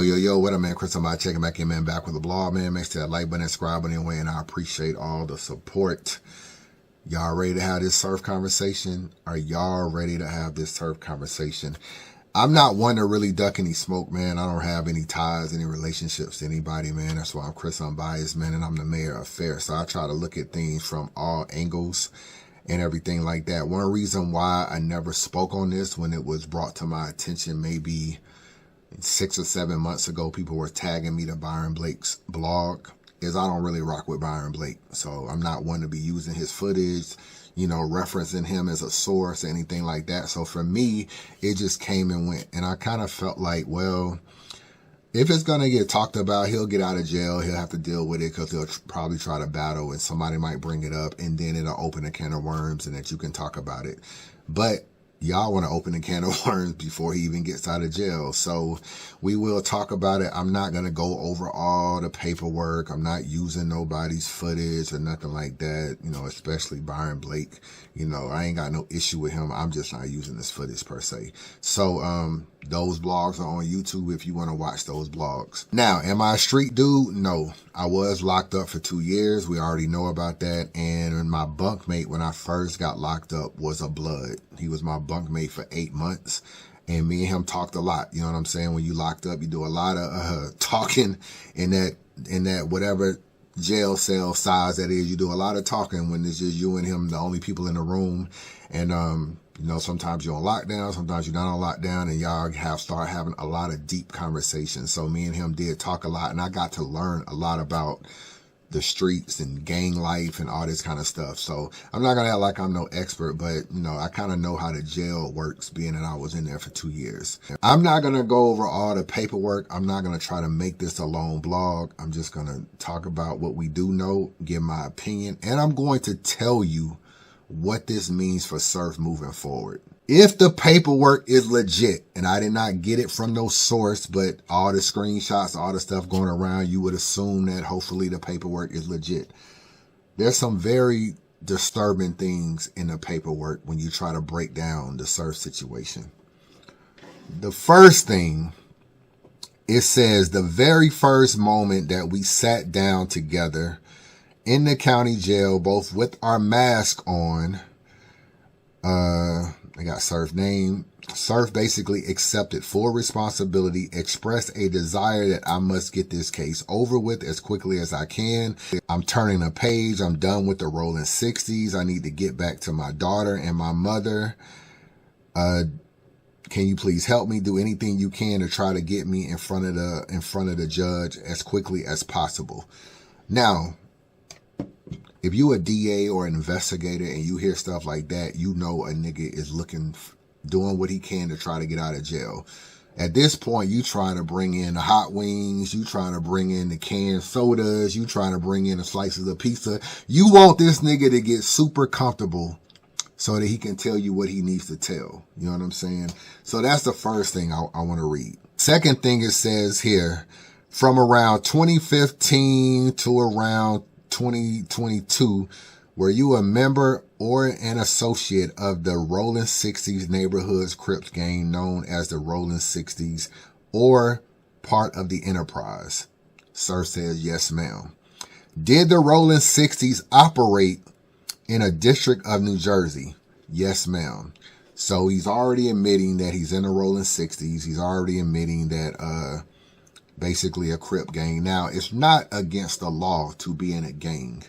Yo, what up, man? Chris, I'm checking back in, man. Back with the blog, man. Make sure that like button and subscribe button anyway, and I appreciate all the support. Y'all ready to have this surf conversation? Are y'all ready to have this surf conversation? I'm not one to really duck any smoke, man. I don't have any ties, any relationships to anybody, man. That's why I'm Chris Unbiased, man, and I'm the mayor of Fair. So I try to look at things from all angles and everything like that. One reason why I never spoke on this when it was brought to my attention maybe 6 or 7 months ago, people were tagging me to Byron Blake's blog, is I don't really rock with Byron Blake. So I'm not one to be using his footage, referencing him as a source or anything like that. So for me, it just came and went. And I kind of felt like, well, if it's going to get talked about, he'll get out of jail. He'll have to deal with it because he'll probably try to battle and somebody might bring it up and then it'll open a can of worms and that you can talk about it. But y'all want to open a can of worms before he even gets out of jail. So we will talk about it. I'm not going to go over all the paperwork. I'm not using nobody's footage or nothing like that, especially Byron Blake. I ain't got no issue with him. I'm just not using this footage per se. So those blogs are on YouTube if you want to watch those blogs. Now, am I a street dude? No. I was locked up for 2 years. We already know about that. And my bunkmate, when I first got locked up, was a blood. He was my bunkmate for 8 months. And me and him talked a lot. You know what I'm saying? When you locked up, you do a lot of talking in that whatever jail cell size that is. You do a lot of talking when it's just you and him, the only people in the room. And sometimes you're on lockdown, sometimes you're not on lockdown, and y'all start having a lot of deep conversations. So me and him did talk a lot, and I got to learn a lot about the streets and gang life and all this kind of stuff. So I'm not gonna act like I'm no expert, but I kind of know how the jail works, being that I was in there for 2 years. I'm not gonna go over all the paperwork. I'm not gonna try to make this a long blog. I'm just gonna talk about what we do know, give my opinion, and I'm going to tell you what this means for surf moving forward. If the paperwork is legit, and I did not get it from no source, but all the screenshots, all the stuff going around, you would assume that hopefully the paperwork is legit. There's some very disturbing things in the paperwork when you try to break down the surf situation. The first thing, it says the very first moment that we sat down together in the county jail, both with our mask on, I got Surf name. Surf basically accepted full responsibility, expressed a desire that I must get this case over with as quickly as I can. I'm turning a page. I'm done with the rolling 60s. I need to get back to my daughter and my mother. Can you please help me? Do anything you can to try to get me in front of the judge as quickly as possible. Now, if you a DA or an investigator and you hear stuff like that, a nigga is doing what he can to try to get out of jail. At this point, you trying to bring in the hot wings, you trying to bring in the canned sodas, you trying to bring in the slices of pizza. You want this nigga to get super comfortable so that he can tell you what he needs to tell. You know what I'm saying? So that's the first thing I want to read. Second thing it says here, from around 2015 to around 2022, were you a member or an associate of the Rolling 60s Neighborhoods Crips gang known as the Rolling 60s or part of the enterprise? Sir says, yes, ma'am. Did the Rolling 60s operate in a district of New Jersey? Yes, ma'am. So he's already admitting that he's in the Rolling 60s. He's already admitting that basically a Crip gang. Now, it's not against the law to be in a gang.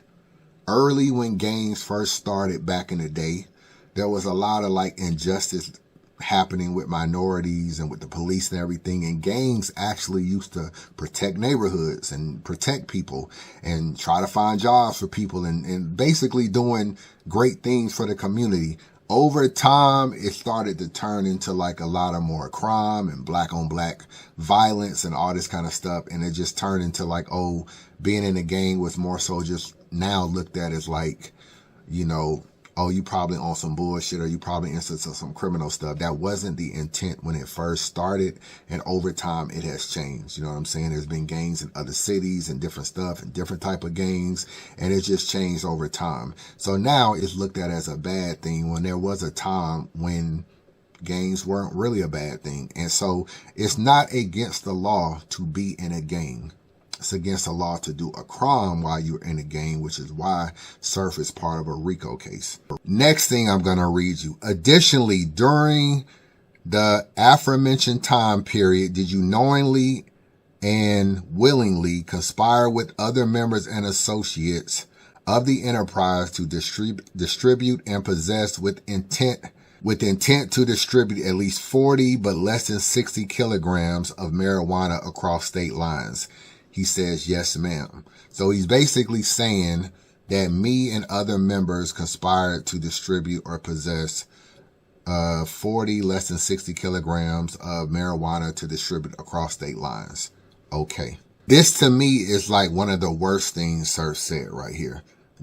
Early when gangs first started back in the day, there was a lot of injustice happening with minorities and with the police and everything. And gangs actually used to protect neighborhoods and protect people and try to find jobs for people and basically doing great things for the community. Over time, it started to turn into a lot of more crime and black on black violence and all this kind of stuff. And it just turned into being in a gang was more so just now looked at as you probably on some bullshit or you probably into some criminal stuff. That wasn't the intent when it first started. And over time, it has changed. You know what I'm saying? There's been gangs in other cities and different stuff and different type of gangs. And it just changed over time. So now it's looked at as a bad thing when there was a time when gangs weren't really a bad thing. And so it's not against the law to be in a gang. It's against the law to do a crime while you're in a gang, which is why Surf is part of a RICO case. Next thing I'm going to read you. Additionally, during the aforementioned time period, did you knowingly and willingly conspire with other members and associates of the enterprise to distribute and possess with intent to distribute at least 40 but less than 60 kilograms of marijuana across state lines? He says, yes, ma'am. So he's basically saying that me and other members conspired to distribute or possess 40 less than 60 kilograms of marijuana to distribute across state lines. Okay. This to me is like one of the worst things Surf said right here.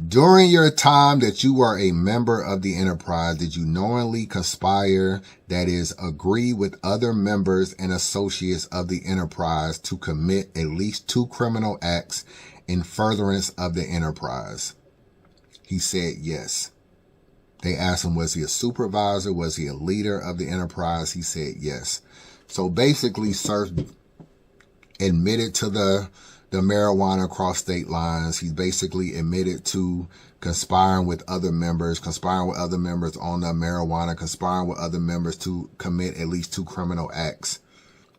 During your time that you were a member of the enterprise, did you knowingly conspire, that is, agree with other members and associates of the enterprise to commit at least 2 criminal acts in furtherance of the enterprise? He said yes. They asked him, was he a supervisor? Was he a leader of the enterprise? He said yes. So basically, Surf admitted to the marijuana across state lines. He basically admitted to conspiring with other members on the marijuana, conspiring with other members to commit at least 2 criminal acts.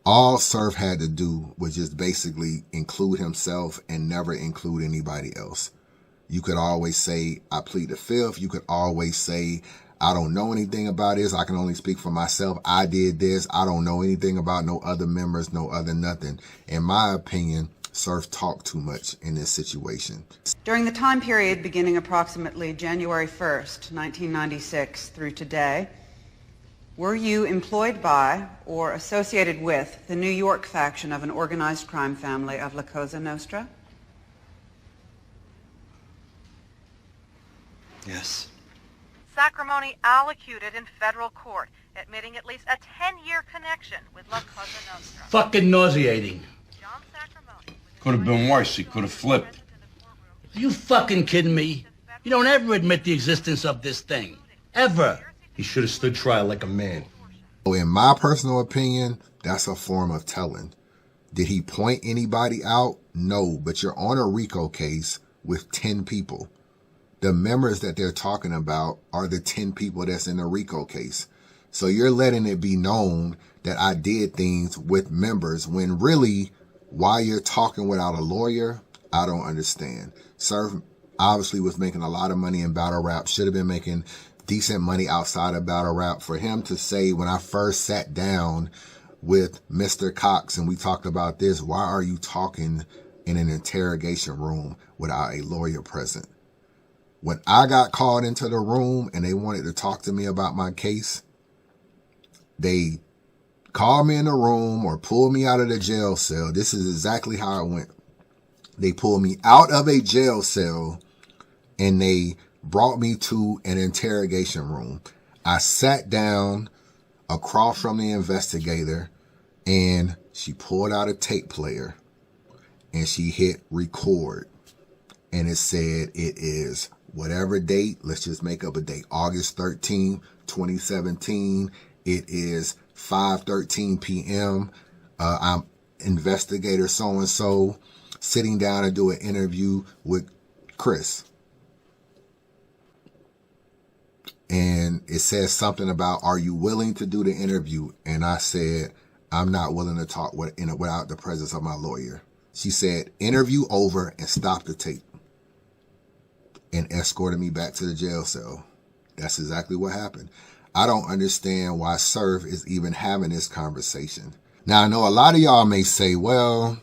All Surf had to do was just basically include himself and never include anybody else. You could always say, I plead the fifth. You could always say, I don't know anything about this. I can only speak for myself. I did this. I don't know anything about no other members, no other nothing. In my opinion, Surf talked too much in this situation. During the time period beginning approximately January 1st, 1996 through today, were you employed by or associated with the New York faction of an organized crime family of La Cosa Nostra? Yes. Sacrimony allocuted in federal court, admitting at least a 10-year connection with La Cosa Nostra. Fucking nauseating. John Sacrimony Could have been worse. He could have flipped. Are you fucking kidding me? You don't ever admit the existence of this thing. Ever. He should have stood trial like a man. In my personal opinion, that's a form of telling. Did he point anybody out? No, but you're on a RICO case with 10 people. The members that they're talking about are the 10 people that's in the RICO case. So you're letting it be known that I did things with members when really, why you're talking without a lawyer, I don't understand. Surf obviously was making a lot of money in battle rap, should have been making decent money outside of battle rap. For him to say, when I first sat down with Mr. Cox and we talked about this, why are you talking in an interrogation room without a lawyer present? When I got called into the room and they wanted to talk to me about my case, they called me in the room or pulled me out of the jail cell. This is exactly how it went. They pulled me out of a jail cell and they brought me to an interrogation room. I sat down across from the investigator and she pulled out a tape player and she hit record. And it said it is whatever date, let's just make up a date, August 13th, 2017. It is 5:13 p.m. I'm investigator so-and-so sitting down to do an interview with Chris. And it says something about, are you willing to do the interview? And I said, I'm not willing to talk without the presence of my lawyer. She said, interview over and stop the tape. And escorted me back to the jail cell. That's exactly what happened. I don't understand why Surf is even having this conversation. Now, I know a lot of y'all may say, well,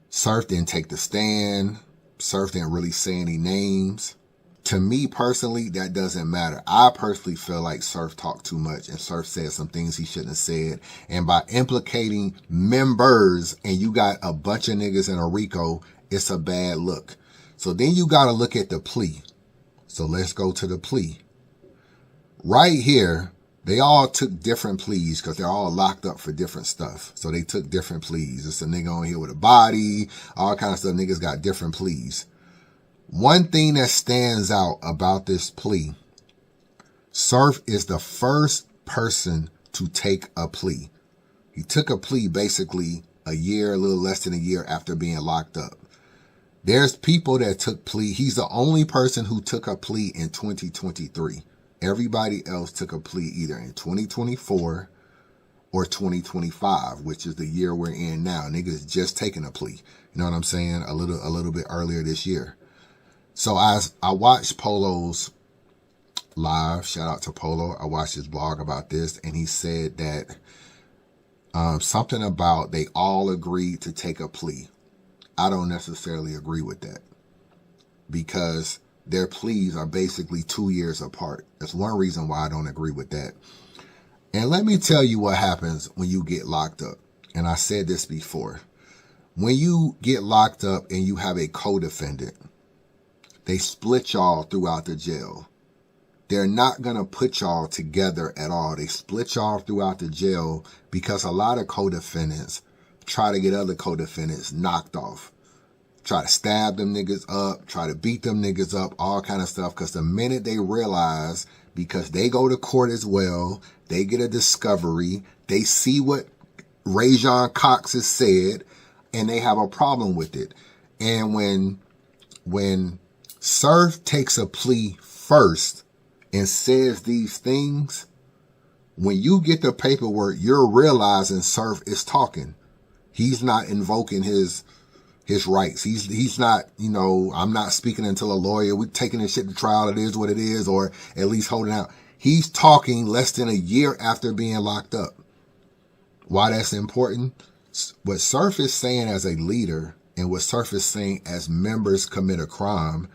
Surf didn't take the stand. Surf didn't really say any names. To me personally, that doesn't matter. I personally feel like Surf talked too much and Surf said some things he shouldn't have said. And by implicating members and you got a bunch of niggas in a RICO, it's a bad look. So then you got to look at the plea. So let's go to the plea. Right here, they all took different pleas because they're all locked up for different stuff. So they took different pleas. It's a nigga on here with a body, all kind of stuff. Niggas got different pleas. One thing that stands out about this plea, Surf is the first person to take a plea. He took a plea basically a little less than a year after being locked up. There's people that took plea. He's the only person who took a plea in 2023. Everybody else took a plea either in 2024 or 2025, which is the year we're in now. Niggas just taking a plea. You know what I'm saying? A little bit earlier this year. So I watched Polo's live. Shout out to Polo. I watched his blog about this, and he said that something about they all agreed to take a plea. I don't necessarily agree with that because their pleas are basically 2 years apart. That's one reason why I don't agree with that. And let me tell you what happens when you get locked up. And I said this before. When you get locked up and you have a co-defendant, they split y'all throughout the jail. They're not going to put y'all together at all. They split y'all throughout the jail because a lot of co-defendants try to get other co-defendants knocked off. Try to stab them niggas up, try to beat them niggas up, all kind of stuff. Because the minute they realize, because they go to court as well, they get a discovery, they see what Rajon Cox has said, and they have a problem with it. And when Surf takes a plea first and says these things, when you get the paperwork, you're realizing Surf is talking. He's not invoking his rights. He's not, you know, I'm not speaking until a lawyer. We're taking this shit to trial. It is what it is, or at least holding out. He's talking less than a year after being locked up. Why that's important? What Surf is saying as a leader and what Surf is saying as members commit a crime,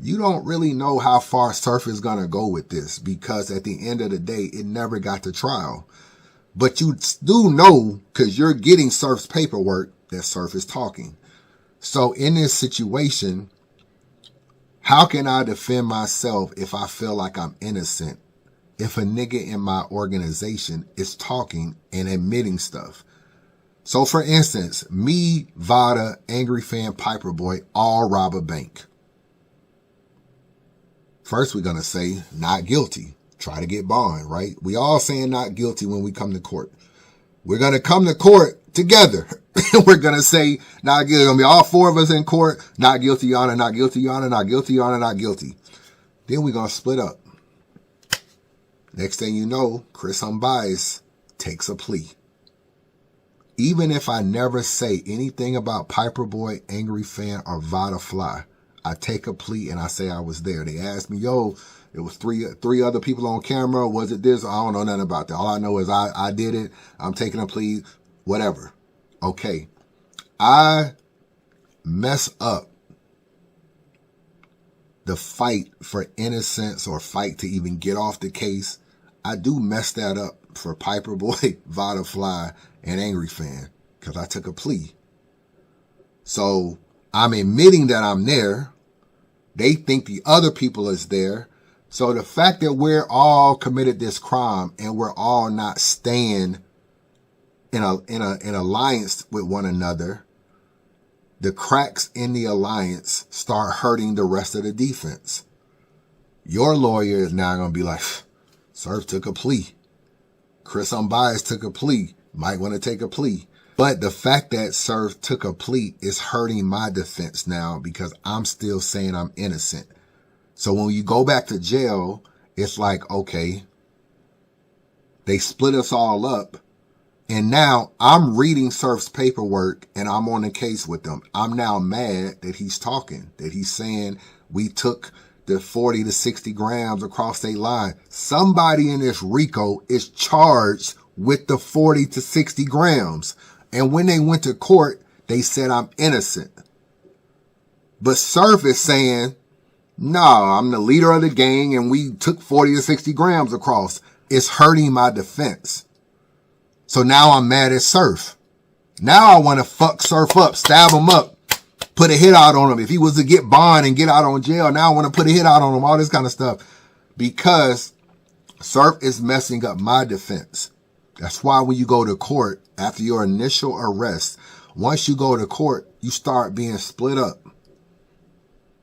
you don't really know how far Surf is going to go with this because at the end of the day, it never got to trial. But you do know, because you're getting Surf's paperwork, that Surf is talking. So in this situation, how can I defend myself if I feel like I'm innocent? If a nigga in my organization is talking and admitting stuff. So for instance, me, Vada, Angry Fan, Piper Boy, all rob a bank. First, we're going to say not guilty. Try to get bond, right? We all saying not guilty when we come to court. We're going to come to court together. We're going to say not guilty. It's going to be all four of us in court. Not guilty, Your Honor, not guilty, Your Honor, not guilty, Your Honor, not guilty. Then we're going to split up. Next thing you know, Chris Unbiased takes a plea. Even if I never say anything about Piper Boy, Angry Fan, or Vada Fly, I take a plea and I say I was there. They asked me, yo, it was three other people on camera. Was it this? I don't know nothing about that. All I know is I did it. I'm taking a plea, whatever. Okay. I mess up the fight for innocence or fight to even get off the case. I do mess that up for Piper Boy, Vada Fly, and Angry Fan because I took a plea. So I'm admitting that I'm there. They think the other people is there. So the fact that we're all committed this crime and we're all not staying in alliance with one another, the cracks in the alliance start hurting the rest of the defense. Your lawyer is now going to be like, Surf took a plea. Chris Unbiased took a plea. Might want to take a plea. But the fact that Surf took a plea is hurting my defense now because I'm still saying I'm innocent. So when you go back to jail, it's like, okay, they split us all up. And now I'm reading Surf's paperwork and I'm on the case with them. I'm now mad that he's talking, that he's saying we took the 40 to 60 grams across state line. Somebody in this RICO is charged with the 40 to 60 grams. And when they went to court, they said I'm innocent. But Surf is saying, no, I'm the leader of the gang and we took 40 to 60 grams across. It's hurting my defense. So now I'm mad at Surf. Now I want to fuck Surf up, stab him up, put a hit out on him. If he was to get bond and get out on jail, now I want to put a hit out on him, all this kind of stuff. Because Surf is messing up my defense. That's why when you go to court, after your initial arrest, once you go to court, you start being split up.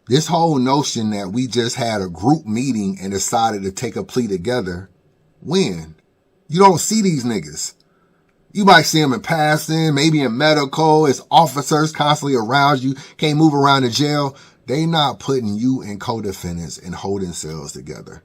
This whole notion that we just had a group meeting and decided to take a plea together, when? You don't see these niggas. You might see them in passing, maybe in medical, as officers constantly around you, can't move around the jail. They not putting you in co-defendants and holding cells together.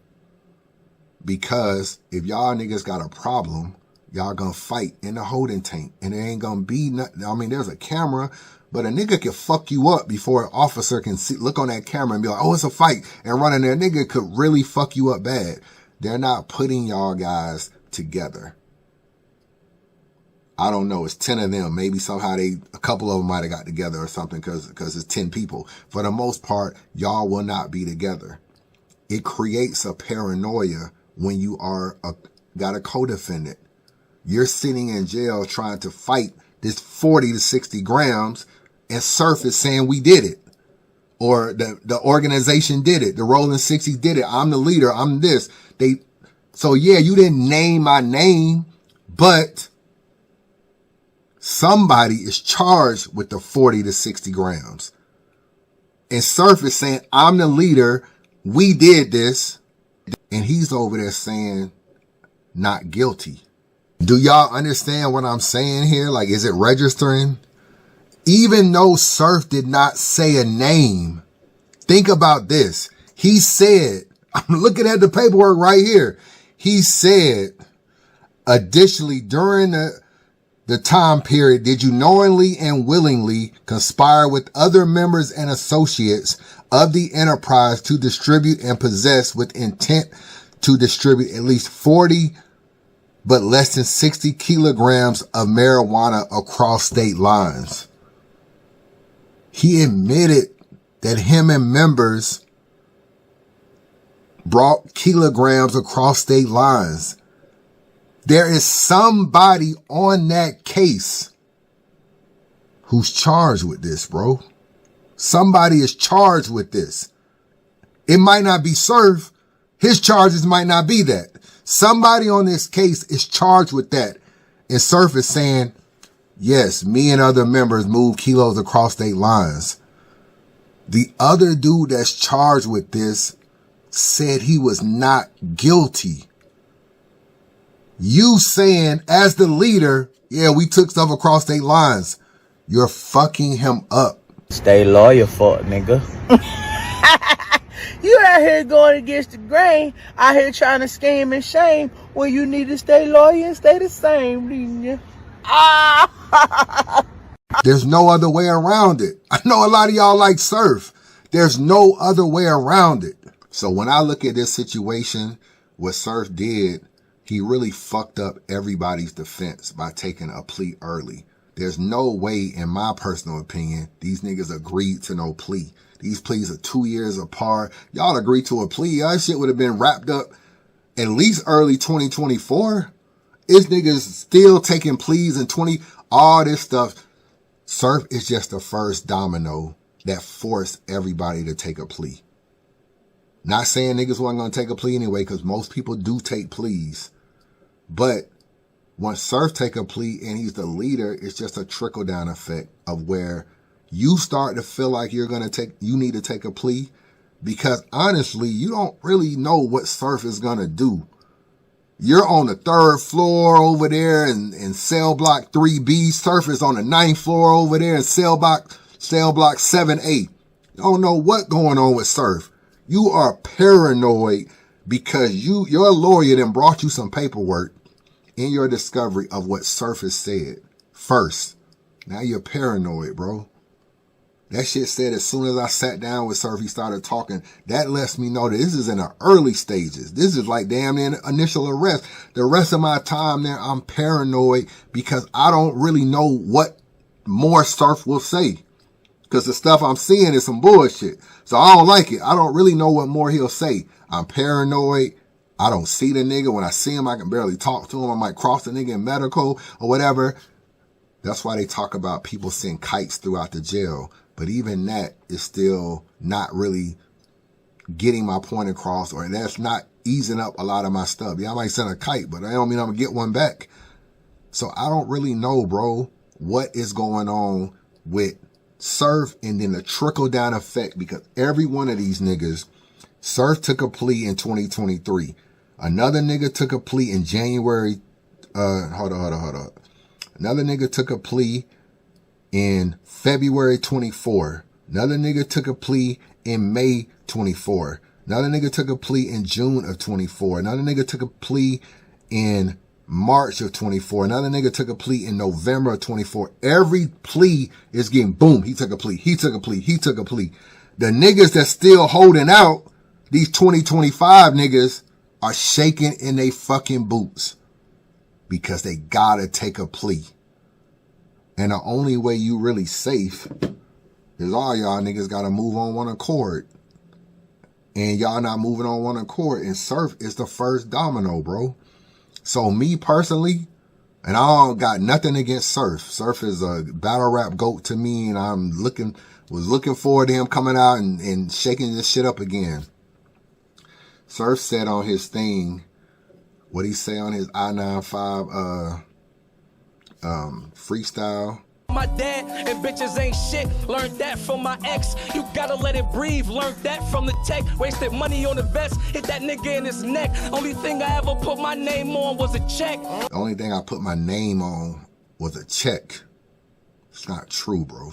Because if y'all niggas got a problem, y'all gonna fight in the holding tank. And there ain't gonna be nothing. I mean, there's a camera, but a nigga can fuck you up before an officer can see, look on that camera and be like, oh, it's a fight, and run in there. Nigga could really fuck you up bad. They're not putting y'all guys together. I don't know. It's 10 of them. Maybe somehow a couple of them might have got together or something because it's 10 people. For the most part, y'all will not be together. It creates a paranoia when you got a co-defendant. You're sitting in jail trying to fight this 40 to 60 grams, and Surf is saying we did it. Or the organization did it. The Rolling 60s did it. I'm the leader. I'm this. So yeah, you didn't name my name, but somebody is charged with the 40 to 60 grams. And Surf is saying, I'm the leader. We did this. And he's over there saying, not guilty. Do y'all understand what I'm saying here? Like, is it registering? Even though Surf did not say a name, think about this. He said, I'm looking at the paperwork right here. He said, additionally, during the time period, did you knowingly and willingly conspire with other members and associates of the enterprise to distribute and possess with intent to distribute at least 40 but less than 60 kilograms of marijuana across state lines? He admitted that him and members brought kilograms across state lines. There is somebody on that case who's charged with this, bro. Somebody is charged with this. It might not be Surf. His charges might not be that. Somebody on this case is charged with that. And Surf is saying, yes, me and other members moved kilos across state lines. The other dude that's charged with this said he was not guilty. You saying, as the leader, yeah, we took stuff across state lines. You're fucking him up. Stay loyal, fuck nigga. You out here going against the grain, out here trying to scheme and shame when you need to stay loyal and stay the same, didn't you? There's no other way around it. I know a lot of y'all like Surf. There's no other way around it. So when I look at this situation, what Surf did, he really fucked up everybody's defense by taking a plea early. There's no way, in my personal opinion, these niggas agreed to no plea. These pleas are 2 years apart. Y'all agreed to a plea. That shit would have been wrapped up at least early 2024. This niggas still taking pleas in all this stuff. Surf is just the first domino that forced everybody to take a plea. Not saying niggas wasn't going to take a plea anyway, because most people do take pleas. But once Surf take a plea and he's the leader, it's just a trickle-down effect of where you start to feel like you need to take a plea, because honestly, you don't really know what Surf is going to do. You're on the 3rd floor over there in cell block 3B. Surf is on the 9th floor over there in cell block 7A. You don't know what's going on with Surf. You are paranoid because your lawyer then brought you some paperwork in your discovery of what Surf has said first. Now you're paranoid, bro. That shit said as soon as I sat down with Surf, he started talking. That lets me know that this is in the early stages. This is like damn near initial arrest. The rest of my time there, I'm paranoid because I don't really know what more Surf will say. Because the stuff I'm seeing is some bullshit. So I don't like it. I don't really know what more he'll say. I'm paranoid. I don't see the nigga. When I see him, I can barely talk to him. I might cross the nigga in medical or whatever. That's why they talk about people seeing kites throughout the jail. But even that is still not really getting my point across, or that's not easing up a lot of my stuff. Yeah, I might send a kite, but I don't mean I'm going to get one back. So I don't really know, bro, what is going on with Surf and then the trickle-down effect, because every one of these niggas, Surf took a plea in 2023. Another nigga took a plea in January hold on. Another nigga took a plea in February 24. Another nigga took a plea in May 24. Another nigga took a plea in June of 24. Another nigga took a plea in March of 24. Another nigga took a plea in November of 24. Every plea is getting boom. He took a plea. He took a plea. He took a plea. The niggas that's still holding out, these 2025 niggas, are shaking in they fucking boots because they gotta take a plea. And the only way you really safe is all y'all niggas gotta move on one accord. And y'all not moving on one accord. And Surf is the first domino, bro. So me personally, and I don't got nothing against Surf. Surf is a battle rap GOAT to me, and was looking forward to him coming out and shaking this shit up again. Surf said on his thing, what he say on his I-95 freestyle. My dad and bitches ain't shit. Learned that from my ex. You gotta let it breathe. Learned that from the tech. Wasted money on the vest. Hit that nigga in his neck. Only thing I ever put my name on was a check. The only thing I put my name on was a check. It's not true, bro.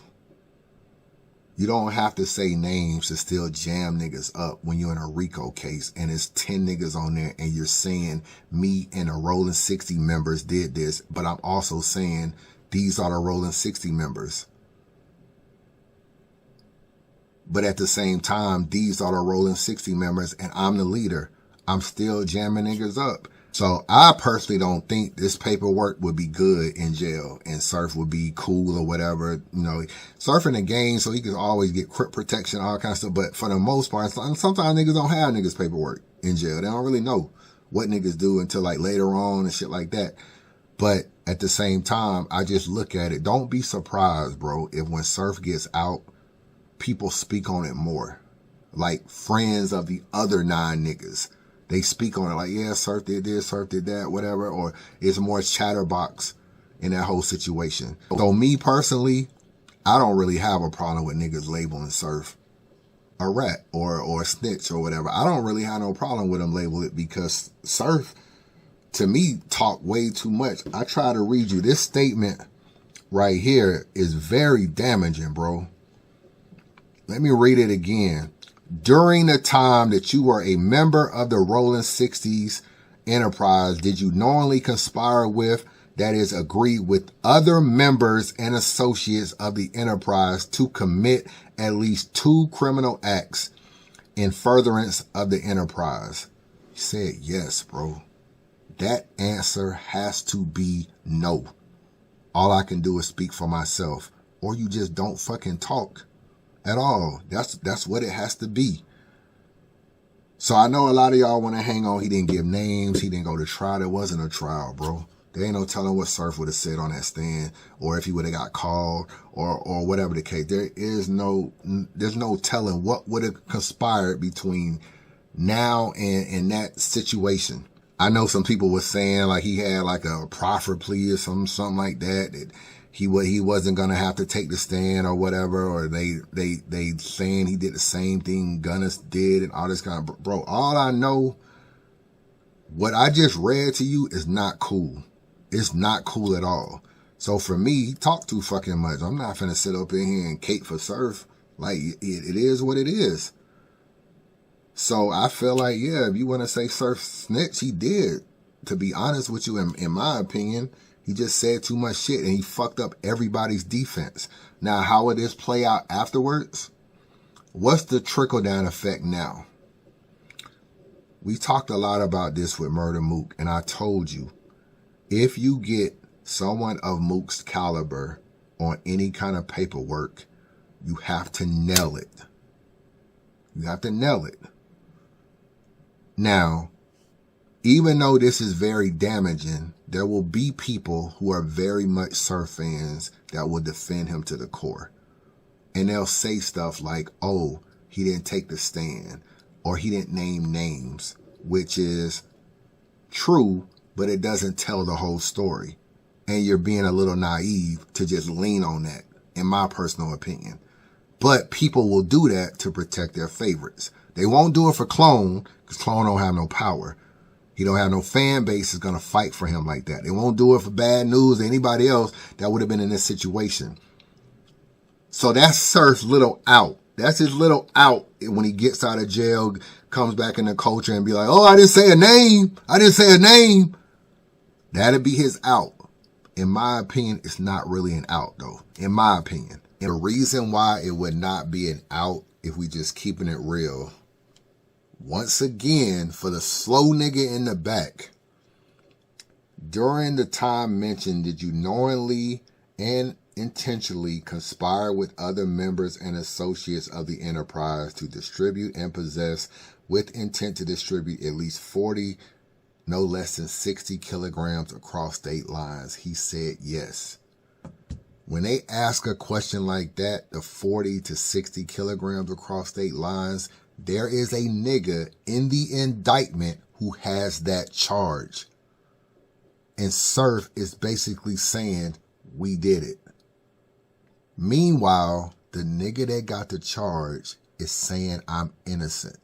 You don't have to say names to still jam niggas up when you're in a RICO case and it's 10 niggas on there and you're saying me and the Rolling 60 members did this, but I'm also saying these are the Rolling 60 members. But at the same time, these are the Rolling 60 members and I'm the leader. I'm still jamming niggas up. So I personally don't think this paperwork would be good in jail and Surf would be cool or whatever. You know, Surf in the game, so he can always get crip protection, all kinds of stuff. But for the most part, sometimes niggas don't have niggas paperwork in jail. They don't really know what niggas do until like later on and shit like that. But at the same time, I just look at it. Don't be surprised, bro, if when Surf gets out, people speak on it more. Like friends of the other 9 niggas. They speak on it like, yeah, Surf did this, Surf did that, whatever. Or it's more chatterbox in that whole situation. So me personally, I don't really have a problem with niggas labeling Surf a rat or a snitch or whatever. I don't really have no problem with them label it because Surf, to me, talk way too much. I try to read you. This statement right here is very damaging, bro. Let me read it again. During the time that you were a member of the Rolling 60s enterprise, did you knowingly conspire with, that is, agree with other members and associates of the enterprise to commit at least 2 criminal acts in furtherance of the enterprise? He said yes, bro. That answer has to be no. All I can do is speak for myself. Or you just don't fucking talk at all. That's what it has to be. So I know a lot of y'all want to hang on. He didn't give names. He didn't go to trial. There wasn't a trial, bro. There ain't no telling what Surf would have said on that stand or if he would have got called or whatever the case. There's no telling what would have conspired between now and that situation. I know some people were saying like he had like a proffer plea or something like that he wasn't gonna have to take the stand or whatever, or they saying he did the same thing Gunnis did and all this kind of, bro. All I know, what I just read to you is not cool. It's not cool at all. So for me, he talked too fucking much. I'm not finna sit up in here and cape for Surf. Like it is what it is. So I feel like, yeah, if you want to say Surf snitch, he did. To be honest with you, in my opinion, he just said too much shit and he fucked up everybody's defense. Now, how would this play out afterwards? What's the trickle-down effect now? We talked a lot about this with Murder Mook, and I told you, if you get someone of Mook's caliber on any kind of paperwork, you have to nail it. You have to nail it. Now, even though this is very damaging, there will be people who are very much Surf fans that will defend him to the core. And they'll say stuff like, oh, he didn't take the stand, or he didn't name names, which is true, but it doesn't tell the whole story. And you're being a little naive to just lean on that, in my personal opinion. But people will do that to protect their favorites. They won't do it for Clone, because Clone don't have no power. He don't have no fan base that's going to fight for him like that. They won't do it for bad news or anybody else that would have been in this situation. So that's Surf's little out. That's his little out when he gets out of jail, comes back in the culture and be like, oh, I didn't say a name. I didn't say a name. That'd be his out. In my opinion, it's not really an out, though. In my opinion. And the reason why it would not be an out, if we just keeping it real, once again, for the slow nigga in the back, during the time mentioned, did you knowingly and intentionally conspire with other members and associates of the enterprise to distribute and possess with intent to distribute at least 40, no less than 60 kilograms across state lines? He said yes. When they ask a question like that, the 40 to 60 kilograms across state lines, there is a nigga in the indictment who has that charge. And Surf is basically saying, we did it. Meanwhile, the nigga that got the charge is saying, I'm innocent.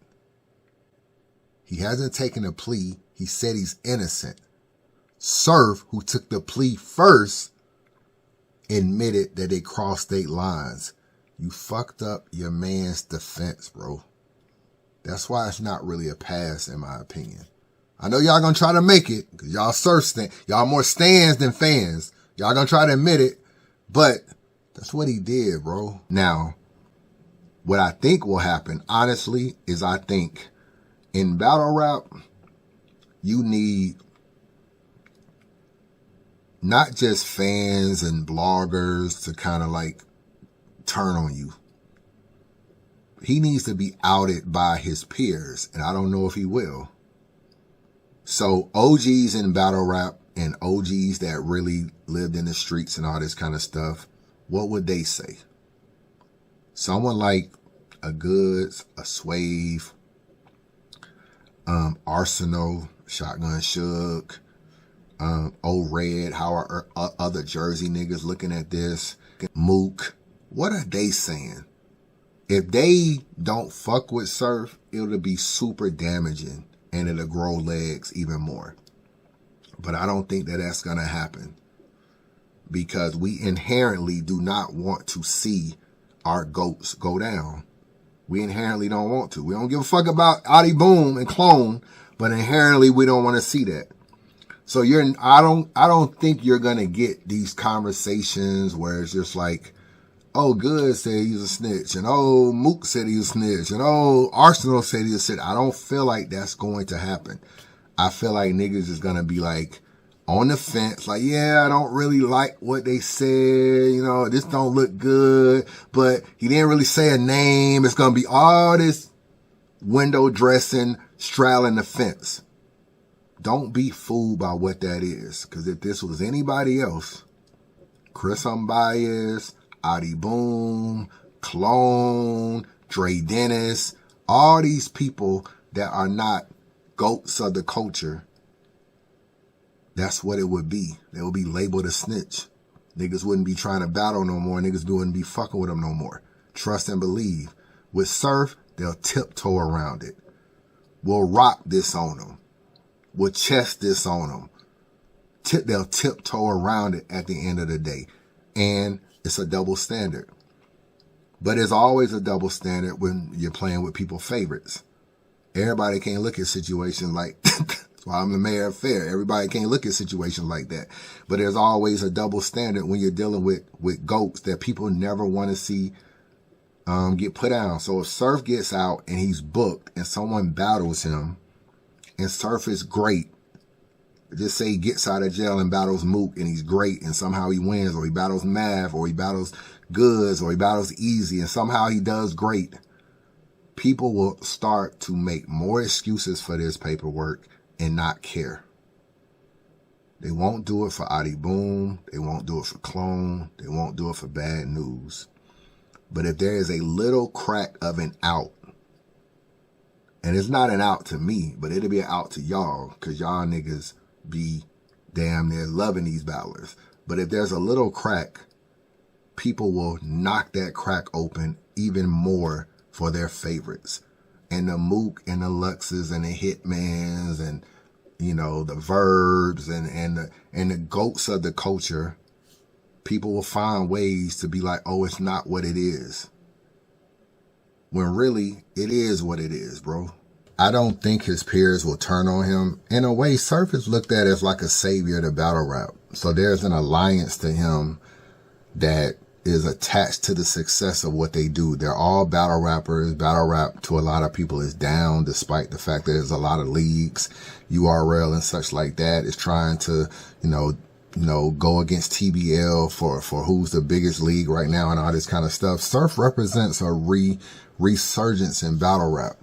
He hasn't taken a plea. He said he's innocent. Surf, who took the plea first, admitted that they crossed state lines. You fucked up your man's defense, bro. That's why it's not really a pass, in my opinion. I know y'all gonna try to make it, because y'all Surf stand, y'all more stands than fans. Y'all gonna try to admit it, but that's what he did, bro. Now, what I think will happen, honestly, is I think in battle rap, you need not just fans and bloggers to kind of like turn on you. He needs to be outed by his peers, and I don't know if he will. So OGs in battle rap and OGs that really lived in the streets and all this kind of stuff, what would they say? Someone like a Goods, a Swave, Arsenal, Shotgun Suge, Old Red, how are other Jersey niggas looking at this? Mook, what are they saying? If they don't fuck with Surf, it'll be super damaging and it'll grow legs even more. But I don't think that that's going to happen, because we inherently do not want to see our GOATs go down. We inherently don't want to. We don't give a fuck about Adi Boom and Clone, but inherently we don't want to see that. So I don't think you're going to get these conversations where it's just like, oh, Good said he's a snitch, and oh, Mook said he's a snitch, and oh, Arsenal said he's a snitch. I don't feel like that's going to happen. I feel like niggas is going to be like on the fence, like, yeah, I don't really like what they said, you know, this don't look good, but he didn't really say a name. It's going to be all this window dressing, straddling the fence. Don't be fooled by what that is, because if this was anybody else, Chris Unbiased, Adi Boom, Clone, Dre Dennis, all these people that are not GOATs of the culture, that's what it would be. They would be labeled a snitch. Niggas wouldn't be trying to battle no more. Niggas wouldn't be fucking with them no more. Trust and believe. With Surf, they'll tiptoe around it. We'll rock this on them. We'll chest this on them. They'll tiptoe around it at the end of the day. And it's a double standard. But there's always a double standard when you're playing with people's favorites. Everybody can't look at situations like, that's why I'm the mayor of Fair. Everybody can't look at situations like that. But there's always a double standard when you're dealing with GOATs that people never want to see get put down. So if Surf gets out and he's booked and someone battles him and Surf is great, just say he gets out of jail and battles Mook and he's great and somehow he wins, or he battles Mav, or he battles Goods, or he battles Easy and somehow he does great, people will start to make more excuses for this paperwork and not care. They won't do it for Adi Boom. They won't do it for Clone. They won't do it for Bad News. But if there is a little crack of an out, and it's not an out to me, but it'll be an out to y'all, because y'all niggas be damn near loving these battlers. But if there's a little crack, people will knock that crack open even more for their favorites. And the Mook and the Luxes and the Hitmans and you know, the verbs and the goats of the culture, people will find ways to be like, oh, it's not what it is. When really, it is what it is, bro. I don't think his peers will turn on him. In a way, Surf is looked at as like a savior to battle rap. So there's an alliance to him that is attached to the success of what they do. They're all battle rappers. Battle rap to a lot of people is down, despite the fact that there's a lot of leagues. URL and such like that is trying to, you know, go against TBL for who's the biggest league right now and all this kind of stuff. Surf represents a resurgence in battle rap.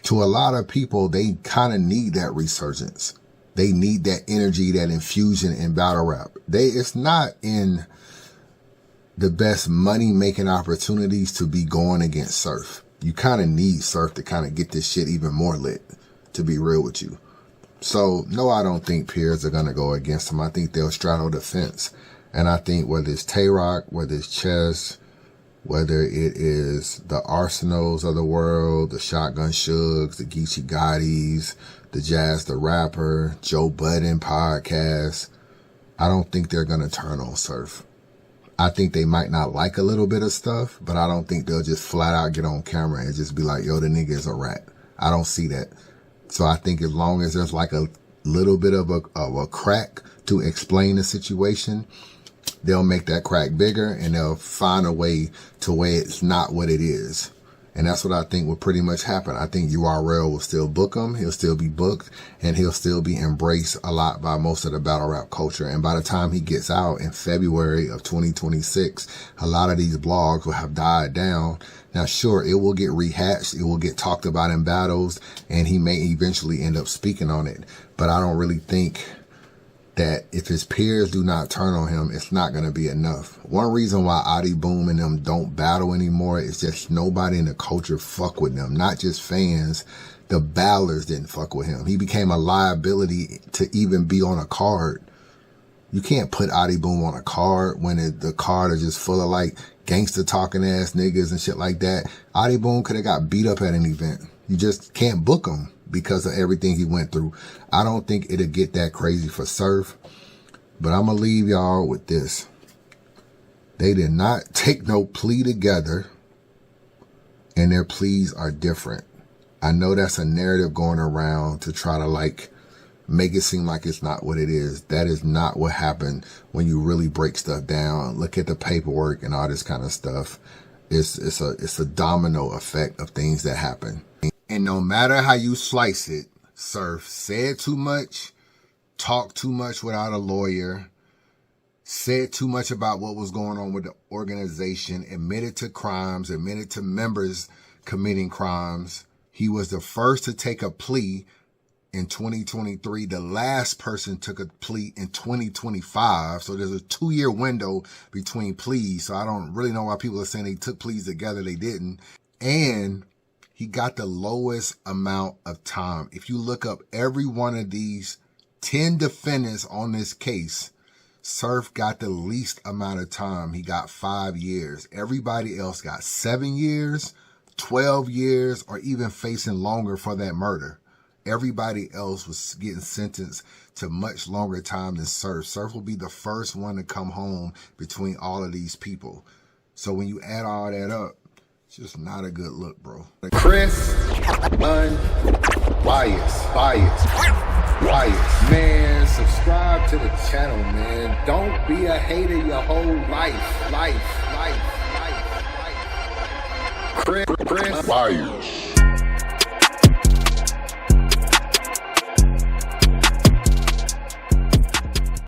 To a lot of people, they kind of need that resurgence. They need that energy, that infusion in battle rap. It's not in the best money-making opportunities to be going against Surf. You kind of need Surf to kind of get this shit even more lit, to be real with you. So, no, I don't think peers are going to go against him. I think they'll straddle the fence. And I think whether it's Tay-Rock, whether it's Chess, whether it is the Arsenals of the world, the Shotgun Shugs, the Geechee Gottis, the Jazz the Rapper, Joe Budden podcast, I don't think they're going to turn on Surf. I think they might not like a little bit of stuff, but I don't think they'll just flat out get on camera and just be like, yo, the nigga is a rat. I don't see that. So I think as long as there's like a little bit of a crack to explain the situation, they'll make that crack bigger and they'll find a way to where it's not what it is. And that's what I think will pretty much happen. I think URL will still book him. He'll still be booked and he'll still be embraced a lot by most of the battle rap culture. And by the time he gets out in February of 2026, a lot of these blogs will have died down. Now, sure, it will get rehatched. It will get talked about in battles and he may eventually end up speaking on it. But I don't really think that if his peers do not turn on him, it's not going to be enough. One reason why Adi Boom and them don't battle anymore is just nobody in the culture fuck with them. Not just fans, the battlers didn't fuck with him. He became a liability to even be on a card. You can't put Adi Boom on a card when the card is just full of like gangster talking ass niggas and shit like that. Adi Boom could have got beat up at an event. You just can't book him because of everything he went through. I don't think it'll get that crazy for Surf, but I'm going to leave y'all with this. They did not take no plea together, and their pleas are different. I know that's a narrative going around to try to like make it seem like it's not what it is. That is not what happened when you really break stuff down. Look at the paperwork and all this kind of stuff. It's a domino effect of things that happen. And no matter how you slice it, Surf said too much, talked too much without a lawyer, said too much about what was going on with the organization, admitted to crimes, admitted to members committing crimes. He was the first to take a plea in 2023. The last person took a plea in 2025. So there's a 2-year window between pleas. So I don't really know why people are saying they took pleas together. They didn't. And he got the lowest amount of time. If you look up every one of these 10 defendants on this case, Surf got the least amount of time. He got 5 years. Everybody else got 7 years, 12 years, or even facing longer for that murder. Everybody else was getting sentenced to much longer time than Surf. Surf will be the first one to come home between all of these people. So when you add all that up, it's just not a good look, bro. Chris, bias. Man, subscribe to the channel, man. Don't be a hater your whole life. Chris, bias.